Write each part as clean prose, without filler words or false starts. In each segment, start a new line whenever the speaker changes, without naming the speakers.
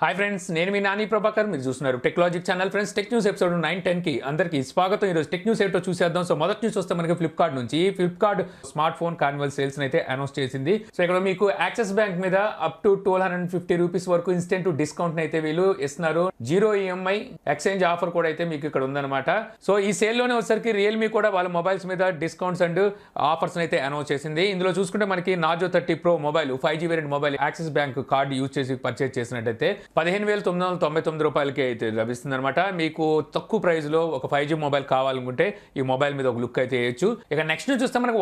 Hi friends, నేను మీ నాని ప్రభాకర్. మీరు చూస్తున్నారు technologic channel. Friends, tech news episode 9-10కి అందరికీ స్వాగతం. ఈరోజు టెక్ న్యూస్ ఏంటో చూసేద్దాం. సో మొదటి న్యూస్ వస్తే మనకి Flipkart smart phone Carnival sales అయితే అనౌన్స్ చేసింది. సో ఇక్కడ మీకు యాక్సిస్ బ్యాంక్ మీద అప్ టు 1250 రూపీస్ వరకు ఇన్స్టెంట్ డిస్కౌంట్ అయితే వీళ్ళు ఇస్తున్నారు. 0 EMI ఎక్స్చేంజ్ ఆఫర్ కూడా అయితే మీకు ఇక్కడ ఉందన్నమాట. సో ఈ సేల్ లోనే వచ్చేసరికి రియల్మీ కూడా వాళ్ళ మొబైల్స్ మీద డిస్కౌంట్స్ అండ్ ఆఫర్స్ అయితే అనౌన్స్ చేసింది. ఇందులో చూసుకుంటే మనకి Narzo 30 Pro mobile 5G variant mobile axis bank card use చేసి పర్చేజ్ చేసినట్టయితే 15,999 రూపాయలకి అయితే లభిస్తుంది అనమాట. మీకు తక్కువ ప్రైస్ లో ఒక 5G మొబైల్ కావాలనుకుంటే ఈ మొబైల్ మీద ఒక లుక్ అయితే వేయచ్చు. ఇక నెక్స్ట్ చూస్తే మనకి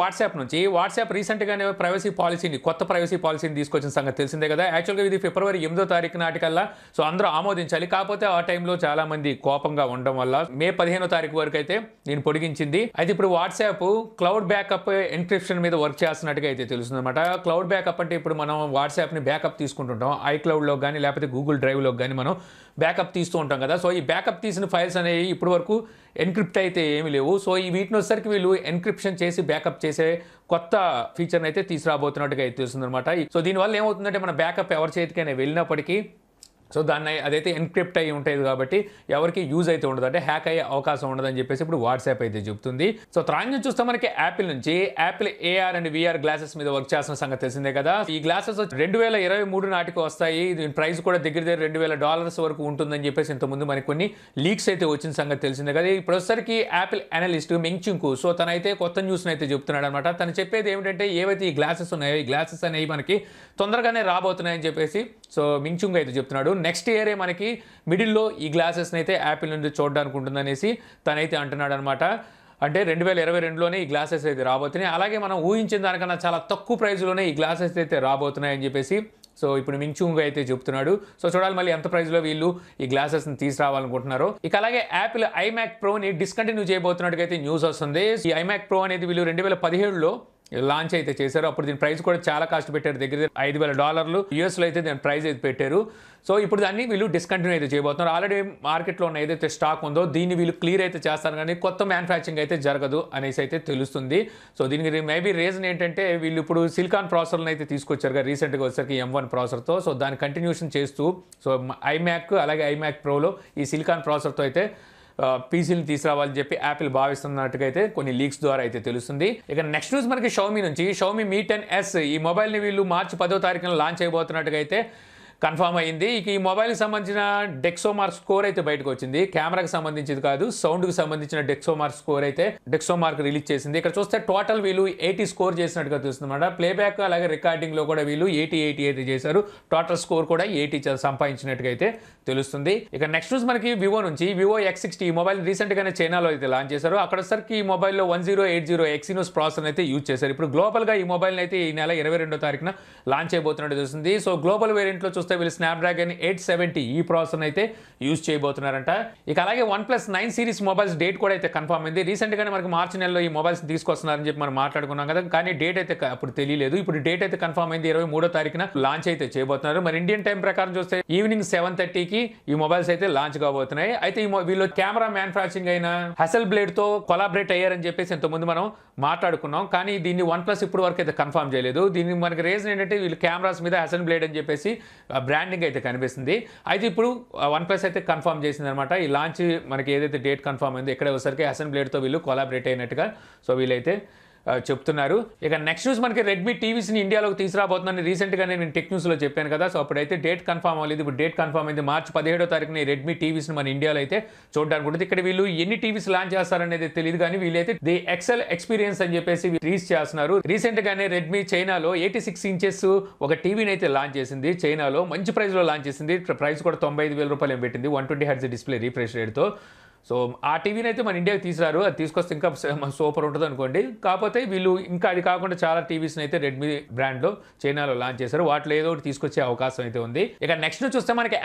వాట్సాప్ రీసెంట్ గానే కొత్త ప్రైవసీ పాలసీని తీసుకొచ్చిన సంగతి తెలిసిందే కదా. యాక్చువల్గా ఇది ఫిబ్రవరి 8వ తారీఖు నాటికల్లా సో అందరూ ఆమోదించాలి. కాకపోతే ఆ టైంలో చాలా మంది కోపంగా ఉండడం వల్ల మే 15వ తారీఖు వరకు అయితే దీన్ని పొడిగించింది. అయితే ఇప్పుడు వాట్సాప్ క్లౌడ్ బ్యాకప్ ఎన్క్రిప్షన్ మీద వర్క్ చేస్తున్నట్టుగా అయితే తెలుస్తుంది అనమాట. క్లౌడ్ బ్యాకప్ అంటే ఇప్పుడు మనం వాట్సాప్ ని బ్యాకప్ తీసుకుంటుంటాం, ఐక్లౌడ్ లో కానీ లేకపోతే గూగుల్ డ్రైవ్ లో కానీ మనం బ్యాకప్ తీస్తూ ఉంటాం కదా. సో ఈ బ్యాకప్ తీసిన ఫైల్స్ అనేవి ఇప్పటి వరకు ఎన్క్రిప్ట్ అయితే ఏమి లేవు. సో ఈ వీటిని వచ్చేసరికి వీళ్ళు ఎన్క్రిప్షన్ చేసి బ్యాకప్ చేసే కొత్త ఫీచర్ని అయితే తీసుకురాబోతున్నట్టుగా అయితే తెలుస్తుంది అనమాట. సో దీనివల్ల ఏమవుతుందంటే మన బ్యాకప్ ఎవరి చేతికైనా వెళ్ళినప్పటికీ సో దాన్ని అదైతే ఎన్క్రిప్ట్ అయ్యి ఉంటుంది కాబట్టి ఎవరికి యూజ్ అయితే ఉండదు, అంటే హ్యాక్ అయ్యే అవకాశం ఉండదని చెప్పేసి ఇప్పుడు వాట్సాప్ అయితే చెప్తుంది. సో త్రాంగ్ చూస్తే మనకి Apple AR and VR glasses మీద వర్క్ చేస్తున్న సంగతి తెలిసిందే కదా. ఈ గ్లాసెస్ 2023 నాటికి వస్తాయి. దీని ప్రైస్ కూడా దగ్గర $2,000 వరకు ఉంటుందని చెప్పేసి ఇంతకుముందు మనకి కొన్ని లీక్స్ అయితే వచ్చిన సంగతి తెలిసిందే కదా. ఇప్పుడు వచ్చేసరికి యాపిల్ అనలిస్ట్ మెంగ్చింకు సో తనైతే కొత్త న్యూస్ అయితే చెప్తున్నాడు అనమాట. తను చెప్పేది ఏమిటంటే ఏవైతే ఈ గ్లాసెస్ ఉన్నాయో ఈ గ్లాసెస్ అనేవి మనకి తొందరగానే రాబోతున్నాయని చెప్పేసి సో మెంగ్చింగ్ అయితే చెప్తున్నాడు. నెక్స్ట్ ఇయరే మనకి మిడిల్లో ఈ గ్లాసెస్ని అయితే యాపిల్ నుండి చూడడానికి ఉంటుందనేసి తనైతే అంటున్నాడు అనమాట. అంటే 2022లోనే ఈ గ్లాసెస్ అయితే రాబోతున్నాయి. అలాగే మనం ఊహించిన దానికన్నా చాలా తక్కువ ప్రైస్లోనే ఈ గ్లాసెస్ అయితే రాబోతున్నాయని చెప్పేసి సో ఇప్పుడు మించుంగ్ అయితే చెప్తున్నాడు. సో చూడాలి మళ్ళీ ఎంత ప్రైస్లో వీళ్ళు ఈ గ్లాసెస్ని తీసుకురావాలనుకుంటున్నారు. ఇక అలాగే యాపిల్ iMac Proని డిస్కంటిన్యూ చేయబోతున్నట్టుగా అయితే న్యూస్ వస్తుంది. ఈ iMac Pro అనేది వీళ్ళు 2017లో లాంచ్ అయితే చేశారు. అప్పుడు దీని ప్రైస్ కూడా చాలా కాస్ట్ పెట్టారు, దగ్గర $5,000 US అయితే దీని ప్రైస్ అయితే పెట్టారు. సో ఇప్పుడు దాన్ని వీళ్ళు డిస్కంటిన్యూ అయితే చేయబోతున్నారు. ఆల్రెడీ మార్కెట్లో ఉన్న ఏదైతే స్టాక్ ఉందో దీన్ని వీళ్ళు క్లియర్ అయితే చేస్తారు, కానీ కొత్త మ్యానుఫ్యాక్చరింగ్ అయితే జరగదు అనేసి అయితే తెలుస్తుంది. సో దీనికి మేబీ రీజన్ ఏంటంటే వీళ్ళు ఇప్పుడు సిలికాన్ ప్రాసెసర్లను అయితే తీసుకొచ్చారు కదా రీసెంట్గా వచ్చేసరికి M1 ప్రాసెసర్తో. సో దాన్ని కంటిన్యూషన్ చేస్తూ సో iMac అలాగే iMac Proలో ఈ సిలికాన్ ప్రాసెసర్తో అయితే పీసీని తీసుకురావాలని చెప్పి యాపిల్ భావిస్తున్నట్టుగా అయితే కొన్ని లీక్స్ ద్వారా అయితే తెలుస్తుంది. ఇక నెక్స్ట్ న్యూస్ మనకి షామీ Mi 10s ఈ మొబైల్ని వీళ్ళు మార్చి 10వ తారీఖున లాంచ్ అయిపోతున్నట్టుగా అయితే కన్ఫర్మ్ అయింది. ఇక ఈ మొబైల్కి సంబంధించిన డెక్సోమార్క్ స్కోర్ అయితే బయటకు వచ్చింది. కెమెరాకి సంబంధించింది కాదు, సౌండ్కి సంబంధించిన డెక్సోమార్క్ రిలీజ్ చేసింది. ఇక్కడ చూస్తే టోటల్ వీళ్ళు 80 స్కోర్ చేసినట్టుగా తెలుస్తుంది అన్నమాట. ప్లేబ్యాక్ అలాగే రికార్డింగ్లో కూడా వీళ్ళు 80 అయితే చేశారు. టోటల్ స్కోర్ కూడా 80 సంపాదించినట్టుగా అయితే తెలుస్తుంది. ఇక నెక్స్ట్ న్యూస్ మనకి వివో X60 ఈ మొబైల్ రీసెంట్గానే చైనాలో అయితే లాంచ్ చేశారు. అక్కడ సరికి ఈ మొబైల్లో 1080 Exynos ప్రాసెసర్ అయితే యూజ్ చేశారు. ఇప్పుడు గ్లోబల్గా ఈ మొబైల్ అయితే ఈ నెల 22వ తారీఖున లాంచ్ అయిపోతున్నట్టు తెలుస్తుంది. సో గ్లోబల్ వేరియంట్లో చూస్తే వీళ్ళు స్నాప్డ్రాగన్ 870 ఈ ప్రాసెసర్ అయితే యూజ్ చేయబోతున్నారంట. ఇక అలాగే OnePlus 9 సిరీస్ మొబైల్స్ డేట్ కూడా అయితే కన్ఫర్మ్ అయింది. రీసెంట్ గానే మనకి మార్చి నెలలో ఈ మొబైల్స్ తీసుకొస్తున్నారని చెప్పి మనం మాట్లాడుకున్నాం కదా, కానీ డేట్ అయితే అప్పుడు తెలియలేదు. ఇప్పుడు డేట్ అయితే కన్ఫర్మ్ అయింది, 23వ తారీఖున లాంచ్ అయితే చేయబోతున్నారు. మరి ఇండియన్ టైం ప్రకారం చూస్తే ఈవినింగ్ 7:30కి ఈ మొబైల్స్ అయితే లాంచ్ కాబోతున్నాయి. అయితే వీళ్ళు కెమెరా మ్యానుఫ్యాక్చరింగ్ అయిన హెసెల్బ్లేడ్ తో కొలాబరేట్ అయ్యారని చెప్పేసి ఇంతకుముందు మనం మాట్లాడుకున్నాం, కానీ దీన్ని OnePlus ఇప్పుడు వరకు అయితే కన్ఫర్మ్ చేయలేదు. దీనికి మనకి రీజన్ ఏంటంటే వీళ్ళు కెమెరాస్ మీద హెసెల్బ్లేడ్ అని చెప్పేసి బ్రాండింగ్ అయితే కనిపిస్తుంది. అయితే ఇప్పుడు OnePlus అయితే కన్ఫర్మ్ చేసింది అనమాట. ఈ లాంచ్ మనకి ఏదైతే డేట్ కన్ఫర్మ్ అయిందో ఇక్కడ ఒకసారికి హెసెల్బ్లేడ్తో వీళ్ళు కొలాబరేట్ అయినట్టుగా సో వీళ్ళైతే చెప్తున్నారు. ఇక నెక్స్ట్ న్యూస్ మనకి రెడ్మీ టీవీస్ని ఇండియాలోకి తీసుకురాబోతుందని రీసెంట్గా నేను టెక్ న్యూస్లో చెప్పాను కదా. సో అప్పుడైతే డేట్ కన్ఫర్మ్ అవ్వలేదు, ఇప్పుడు డేట్ కన్ఫర్మ్ అయింది. మార్చి 17వ తారీఖున రెడ్మీ టీవీస్ని మన ఇండియాలో అయితే చూడడానికి ఉంటుంది. ఇక్కడ వీళ్ళు ఎన్ని టీవీస్ లాంచ్ చేస్తారనేది తెలియదు, కానీ వీళ్ళైతే ది ఎక్సెల్ ఎక్స్పీరియన్స్ అని చెప్పేసి రీచ్ చేస్తున్నారు. రీసెంట్ గానే రెడ్మీ చైనాలో 86 ఇంచెస్ ఒక టీవీని అయితే లాంచ్ చేసింది. చైనాలో మంచి ప్రైస్లో లాంచ్ చేసింది. ప్రైస్ కూడా $95,000 పెట్టింది, 120 Hz డిస్ప్లే రీఫ్రెష్ రేట్తో. సో ఆ టీవీని అయితే మన ఇండియాకి తీసుకురారు, అది తీసుకొస్తే ఇంకా సూపర్ ఉంటుంది అనుకోండి. కాకపోతే వీళ్ళు ఇంకా అది కాకుండా చాలా టీవీస్ని అయితే రెడ్మీ బ్రాండ్లో చైనాలో లాంచ్ చేశారు. వాటిలో ఏదో ఒకటి తీసుకొచ్చే అవకాశం అయితే ఉంది. ఇక నెక్స్ట్ చూస్తే మనకి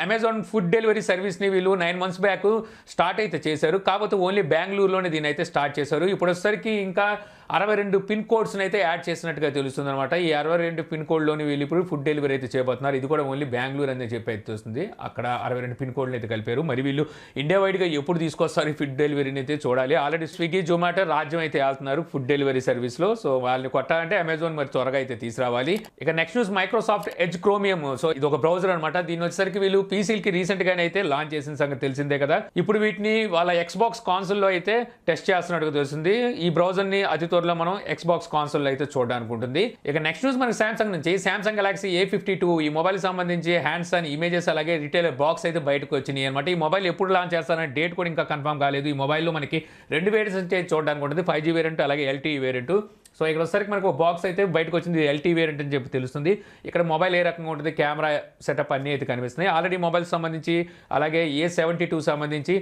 అమెజాన్ ఫుడ్ డెలివరీ సర్వీస్ని వీళ్ళు 9 months బ్యాక్ స్టార్ట్ అయితే చేశారు. కాకపోతే ఓన్లీ బెంగళూరులోనే దీన్ని అయితే స్టార్ట్ చేశారు. ఇప్పుడు వచ్చేసరికి ఇంకా 62 పిన్ కోడ్స్ని అయితే యాడ్ చేసినట్టుగా తెలుస్తుంది అనమాట. ఈ 62 పిన్ కోడ్లోని వీళ్ళు ఇప్పుడు ఫుడ్ డెలివరీ అయితే చేయబోతున్నారు. ఇది కూడా ఓన్లీ బెంగళూరు అని చెప్పి అయితే వస్తుంది. అక్కడ 62 పిన్ కోడ్లు అయితే కలిపారు. మరి వీళ్ళు ఇండియా వైడ్గా ఎప్పుడు తీసుకొస్తారు ఈ ఫుడ్ డెలివరీని అయితే చూడాలి. ఆల్రెడీ స్విగ్గీ, జొమాటో రాజ్యం అయితే వెళ్తున్నారు ఫుడ్ డెలివరీ సర్వీస్లో. సో వాళ్ళని కొట్టాలంటే అమెజాన్ మరి త్వరగా అయితే తీసుకురావాలి. ఇక next news, Microsoft edge chromium. So ఇది ఒక బ్రౌజర్ అనమాట. దీని వచ్చేసరికి వీళ్ళు పీసీలకి రీసెంట్ గానే అయితే లాంచ్ చేసిన సంగతి తెలిసిందే కదా. ఇప్పుడు వీటిని వాళ్ళ ఎక్స్బాక్స్ కాన్సోల్లో అయితే టెస్ట్ చేస్తున్నట్టుగా తెలిసింది. ఈ బ్రౌజర్ ని అతి త్వరలో మనం ఎక్స్బాక్స్ కాన్సోల్లో అయితే చూడడానికి ఉంటుంది. ఇక నెక్స్ట్ న్యూస్ మనకి సామ్సంగ్ నుంచి, సామ్సంగ్ గెలాక్సీ A52 ఈ మొబైల్ సంబంధించి హ్యాండ్స్ అండ్ ఇమేజెస్ అలాగే రిటైలర్ బాక్స్ అయితే బయటకు వచ్చినాయి అనమాట. ఈ మొబైల్ ఎప్పుడు లాంచ్ చేస్తారనే డేట్ కూడా ఇంకా కన్ఫర్మ్ కాలేదు. ఈ మొబైల్లో మనకి 2 వేరియంట్స్ అయితే చూడడానికి ఉంటుంది, 5G వేరియంట్ అలాగే LTE వేరియంట్. సో ఇక్కడ వచ్చేసరికి మనకు బాక్స్ అయితే బయటకు వచ్చింది, LTE వేరియంట్ అని చెప్పి తెలుస్తుంది. ఇక్కడ మొబైల్ ఏ రకంగా ఉంటుంది, కెమెరా సెటప్ అన్నీ అయితే కనిపిస్తున్నాయి. ఆల్రెడీ మొబైల్ సంబంధించి అలాగే A72 సంబంధించి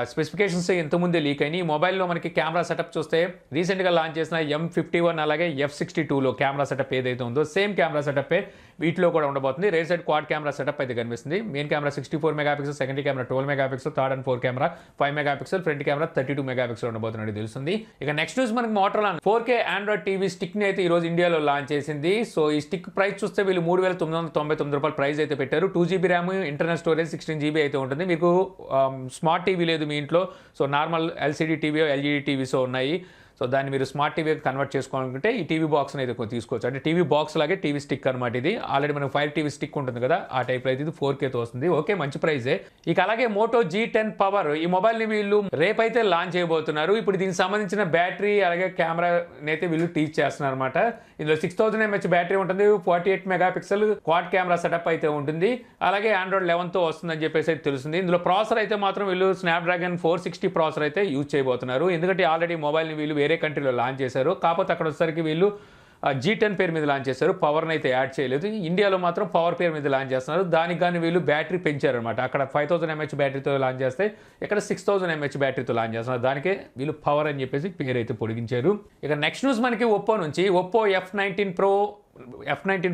స్పెసిఫికేషన్స్ ఇంతకుముందే లీక్ అయినాయి. ఈ మొబైల్లో మనకి కెమెరా సెటప్ చూస్తే రీసెంట్గా లాంచ్ చేసిన M51 అలాగే F62లో కెమెరా సెటప్ ఏదైతే ఉందో సేమ్ కెమెరా సెటప్పే వీటిలో కూడా ఉండబోతుంది. Rear side quad camera setup అయితే కనిపిస్తుంది. Main camera 64 megapixel, secondary camera 12 megapixel, third and 4 camera 5 megapixel, front camera 32 megapixel ఉండబోతున్నట్టు తెలుస్తుంది. ఇక నెక్స్ట్ న్యూస్ మనకి Motorola 4K android TV stick ని అయితే ఈ రోజు ఇండియాలో లాంచ్ చేసింది. సో ఈ స్టిక్ ప్రైస్ చూస్తే వీళ్ళు 3,999 రూపాయలు ప్రైస్ అయితే పెట్టారు. 2GB RAM, internal storage 16GB అయితే ఉంటుంది. మీకు స్మార్ట్ టీవీ లేదు మీ ఇంట్లో, so normal LCD TV, LGD TVs ఉన్నాయి. సో దాన్ని మీరు స్మార్ట్ టీవీకి కన్వర్ట్ చేసుకోవాలనుకుంటే ఈ టీవీ బాక్స్ని అయితే తీసుకోవచ్చు. అంటే టీవీ బాక్స్ లాగే టీవీ స్టిక్ అనమాట ఇది. ఆల్రెడీ మనకు 5 టీవీ స్టిక్ ఉంటుంది కదా, ఆ టైప్లో అయితే ఇది 4Kతో వస్తుంది. ఓకే, మంచి ప్రైజే. ఇక అలాగే మోటో G10 పవర్ ఈ మొబైల్ని వీళ్ళు రేపైతే లాంచ్ చేయబోతున్నారు. ఇప్పుడు దీనికి సంబంధించిన బ్యాటరీ అలాగే కెమెరాని అయితే వీళ్ళు టీచ్ చేస్తున్నారు అనమాట. ఇందులో 6000 mAh బ్యాటరీ ఉంటుంది, 48 మెగాపిక్సెల్ క్వాడ్ కెమెరా సెటప్ అయితే ఉంటుంది. అలాగే ఆండ్రాయిడ్ 11తో వస్తుందని చెప్పేసి అయితే తెలుస్తుంది. ఇందులో ప్రాసెసర్ అయితే మాత్రం వీళ్ళు స్నాప్డ్రాగన్ 460 ప్రాసెసర్ అయితే యూజ్ చేయబోతున్నారు. ఎందుకంటే ఆల్రెడీ మొబైల్ని వీళ్ళు వేరే కంట్రీలో లాంచ్ చేశారు. కాకపోతే అక్కడ వచ్చేసరికి వీళ్ళు G10 పేరు మీద లాంచ్ చేశారు, పవర్ని అయితే యాడ్ చేయలేదు. ఇండియాలో మాత్రం పవర్ పేరు మీద లాంచ్ చేస్తున్నారు. దానికి కానీ వీళ్ళు బ్యాటరీ పెంచారనమాట. అక్కడ 5000 mAh బ్యాటరీతో లాంచ్ చేస్తే ఇక్కడ 6000 mAh బ్యాటరీతో లాంచ్ చేస్తున్నారు. దానికే వీళ్ళు పవర్ అని చెప్పేసి పేరు అయితే పొడిగించారు. ఇక నెక్స్ట్ న్యూస్ మనకి ఒప్పో నుంచి, ఒప్పో F19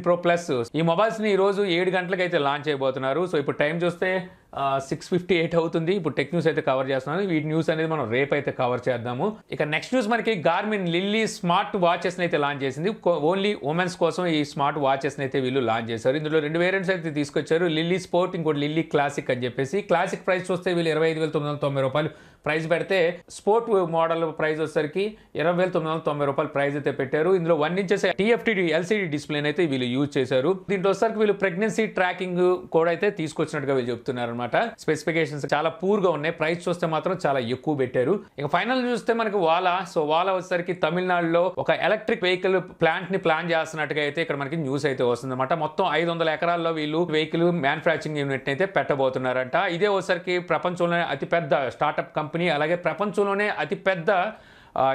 Pro ప్లస్ ఈ మొబైల్స్ని ఈరోజు 7 గంటలకు అయితే లాంచ్ చేయబోతున్నారు. సో ఇప్పుడు టైం చూస్తే 6:58 అవుతుంది. ఇప్పుడు టెక్ న్యూస్ అయితే కవర్ చేస్తున్నాను. వీటి న్యూస్ అనేది మనం రేపు అయితే కవర్ చేద్దాము. ఇక నెక్స్ట్ న్యూస్ మనకి గార్మిన్ లిల్లీ స్మార్ట్ వాచెస్ని అయితే లాంచ్ చేసింది. ఓన్లీ ఉమెన్స్ కోసం ఈ స్మార్ట్ వాచెస్ని అయితే వీళ్ళు లాంచ్ చేశారు. ఇందులో 2 వేరియంట్స్ అయితే తీసుకొచ్చారు, లిల్లీ స్పోర్ట్, ఇంకోటి లిల్లీ క్లాసిక్ అని చెప్పేసి. క్లాసిక్ ప్రైస్ చూస్తే వీళ్ళు 25,990 రూపాయలు ప్రైస్ పెడితే, స్పోర్ట్ మోడల్ ప్రైస్ వచ్చేసరికి 20,990 రూపాయలు ప్రైస్ అయితే పెట్టారు. ఇందులో 1 ఇంచెస్ TFT LCD డిస్ప్లేని అయితే వీళ్ళు యూజ్ చేశారు. దీంట్లో వచ్చేసరికి వీళ్ళు ప్రెగ్నెన్సీ ట్రాకింగ్ కూడా అయితే తీసుకొచ్చినట్టుగా వీళ్ళు చెప్తున్నారు అనమాట. స్పెసిఫికేషన్స్ చాలా పూర్ గా ఉన్నాయి, ప్రైస్ చూస్తే మాత్రం చాలా ఎక్కువ పెట్టారు. ఇక ఫైనల్ చూస్తే మనకి వాలా. సో వాలా వచ్చేసరికి తమిళనాడులో ఒక ఎలక్ట్రిక్ వెహికల్ ప్లాంట్ ని ప్లాన్ చేస్తున్నట్టుగా అయితే ఇక్కడ మనకి న్యూస్ అయితే వస్తుంది అనమాట. మొత్తం 500 ఎకరాల్లో వీళ్ళు వెహికల్ మ్యానుఫ్యాక్చరింగ్ యూనిట్ అయితే పెట్టబోతున్నారంట. ఇదే వచ్చేసరికి ప్రపంచంలోనే అతిపెద్ద స్టార్టప్ కంపెనీ, అలాగే ప్రపంచంలోనే అతిపెద్ద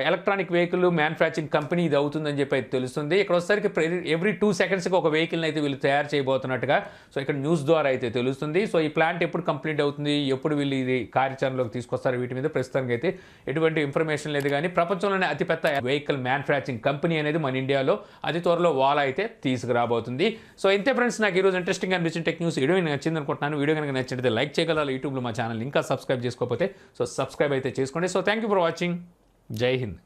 ఎలక్ట్రానిక్ వెహికల్ మ్యానుఫ్యాక్చరింగ్ కంపెనీ ఇది అవుతుందని చెప్పి అయితే తెలుస్తుంది. ఇక్కడ వచ్చేసరికి ఎవ్రీ 2 సెకండ్స్కి ఒక వెహికల్ని అయితే వీళ్ళు తయారు చేయబోతున్నట్టుగా సో ఇక్కడ న్యూస్ ద్వారా అయితే తెలుస్తుంది. సో ఈ ప్లాంట్ ఎప్పుడు కంప్లీట్ అవుతుంది, ఎప్పుడు వీళ్ళు ఇది కార్యాచరణలోకి తీసుకొస్తారు, వీటి మీద ప్రస్తుతానికి అయితే ఎటువంటి ఇన్ఫర్మేషన్ లేదు. కానీ ప్రపంచంలోనే అతిపెద్ద వెహికల్ మ్యానుఫ్యాక్చరింగ్ కంపెనీ అనేది మన ఇండియాలో అతి త్వరలో వాలా అయితే తీసుకురాబోతుంది. సో ఇంతే ఫ్రెండ్స్, నాకు ఈరోజు ఇంట్రెస్టింగ్ అనిపించిన టెక్ న్యూస్ వీడియో నచ్చింది అనుకుంటున్నాను. వీడియో కనుక నచ్చితే లైక్ చేయగలరు. యూట్యూబ్లో మా ఛానల్ ఇంకా సబ్స్క్రైబ్ చేసుకోకపోతే సో సబ్స్క్రైబ్ అయితే చేసుకోండి. So thank you for watching. జై హింద్.